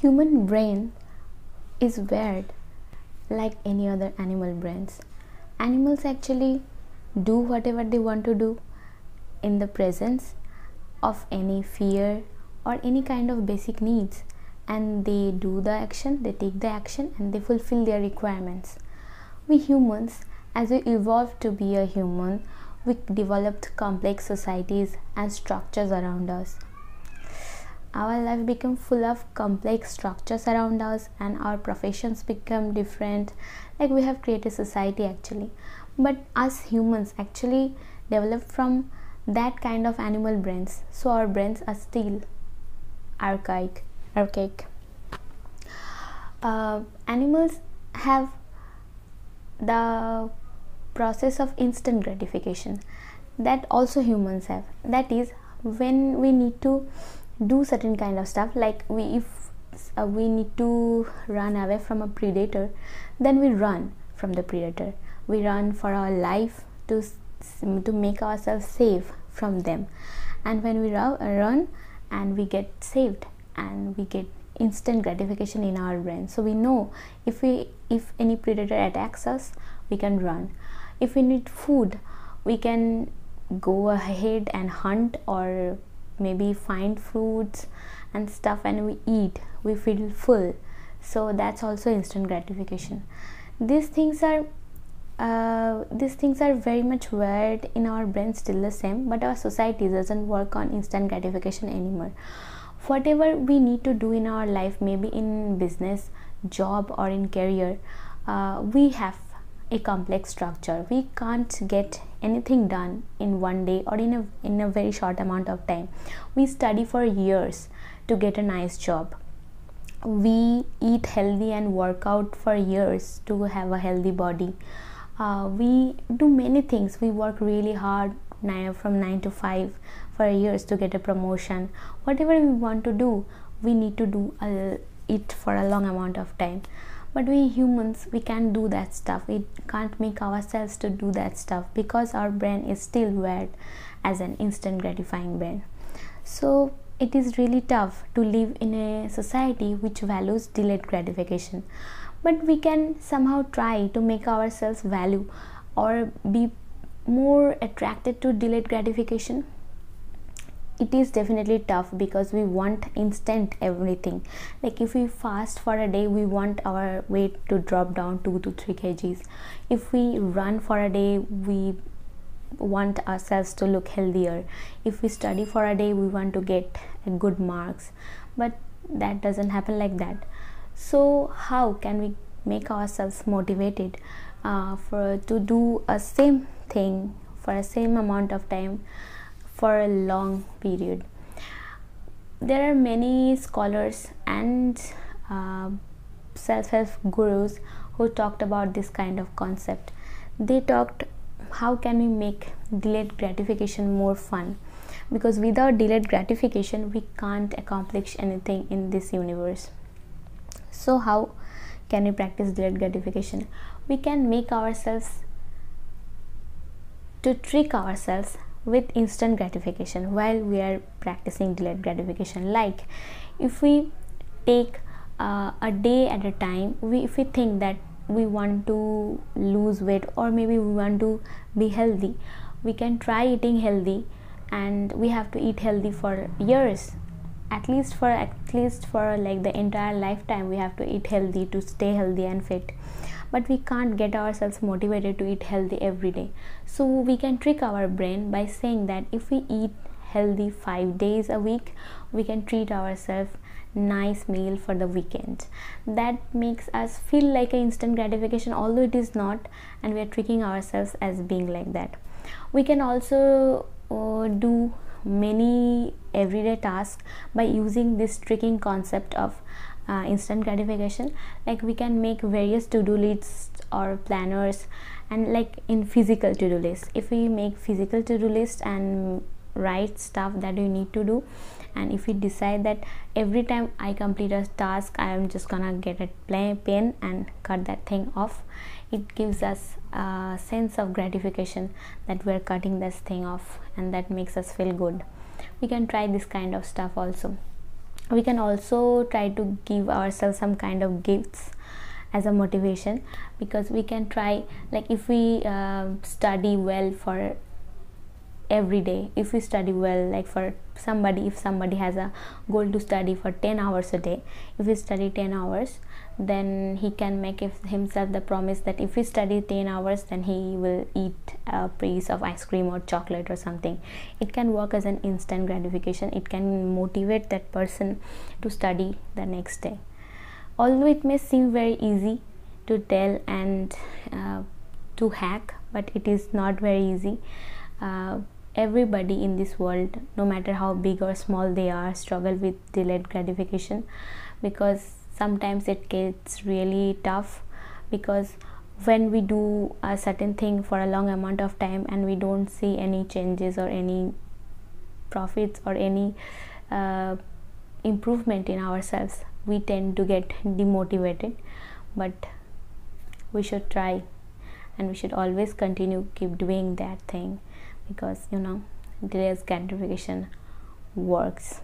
Human brain is weird like any other animal brains. Animals actually do whatever they want to do in the presence of any fear or any kind of basic needs, and they do the action, they take the action, and they fulfill their requirements. We humans, as we evolved to be a human, we developed complex societies and structures around us. Our life became full of complex structures around us, and our professions become different. Like, we have created society actually, but us humans actually developed from that kind of animal brains, so our brains are still archaic. Animals have the process of instant gratification that also humans have. That is, when we need to do certain kind of stuff, like if we need to run away from a predator, then we run from the predator. We run for our life to make ourselves safe from them. And when we run and we get saved, and we get instant gratification in our brain, so we know if any predator attacks us, we can run. If we need food, we can go ahead and hunt, or maybe find fruits and stuff, and we eat, we feel full. So that's also instant gratification. These things are very much weird in our brain, still the same, but our society doesn't work on instant gratification anymore. Whatever we need to do in our life, maybe in business, job, or in career, we have a complex structure. We can't get anything done in one day or in a very short amount of time. We study for years to get a nice job. We eat healthy and work out for years to have a healthy body. We do many things. We work really hard from 9 to 5 for years to get a promotion. Whatever we want to do, we need to do it for a long amount of time. But we humans, we can't do that stuff. We can't make ourselves to do that stuff because our brain is still wired as an instant gratifying brain. So it is really tough to live in a society which values delayed gratification. But we can somehow try to make ourselves value or be more attracted to delayed gratification. It is definitely tough because we want instant everything. Like, if we fast for a day, we want our weight to drop down 2 to 3 kgs. If we run for a day, we want ourselves to look healthier. If we study for a day, we want to get good marks. But that doesn't happen like that. So how can we make ourselves motivated to do a same thing for a same amount of time for a long period? There are many scholars and self-help gurus who talked about this kind of concept. They talked how can we make delayed gratification more fun, because without delayed gratification we can't accomplish anything in this universe. So how can we practice delayed gratification? We can make ourselves to trick ourselves with instant gratification while we are practicing delayed gratification. Like, if we take a day at a time, if we think that we want to lose weight, or maybe we want to be healthy, we can try eating healthy, and we have to eat healthy for years. At least for like the entire lifetime, we have to eat healthy to stay healthy and fit. But we can't get ourselves motivated to eat healthy every day. So we can trick our brain by saying that if we eat healthy 5 days a week, we can treat ourselves nice meal for the weekend. That makes us feel like an instant gratification, although it is not, and we are tricking ourselves as being like that. We can also do many everyday tasks by using this tricking concept of instant gratification. Like, we can make various to-do lists or planners, and like in physical to-do lists, if we make physical to-do lists and write stuff that we need to do, and if we decide that every time I complete a task, I am just gonna get a pen and cut that thing off, it gives us a sense of gratification that we're cutting this thing off, and that makes us feel good. We can try this kind of stuff also. We can also try to give ourselves some kind of gifts as a motivation, because we can try, like if we study well for every day, if we study well, like for somebody, if somebody has a goal to study for 10 hours a day, if we study 10 hours, then he can make himself the promise that if he study 10 hours, then he will eat a piece of ice cream or chocolate or something. It can work as an instant gratification. It can motivate that person to study the next day. Although it may seem very easy to tell and to hack, but it is not very easy. Everybody in this world, no matter how big or small they are, struggle with delayed gratification, because sometimes it gets really tough, because when we do a certain thing for a long amount of time and we don't see any changes or any profits or any improvement in ourselves, we tend to get demotivated. But we should try, and we should always continue keep doing that thing, because delayed gratification works.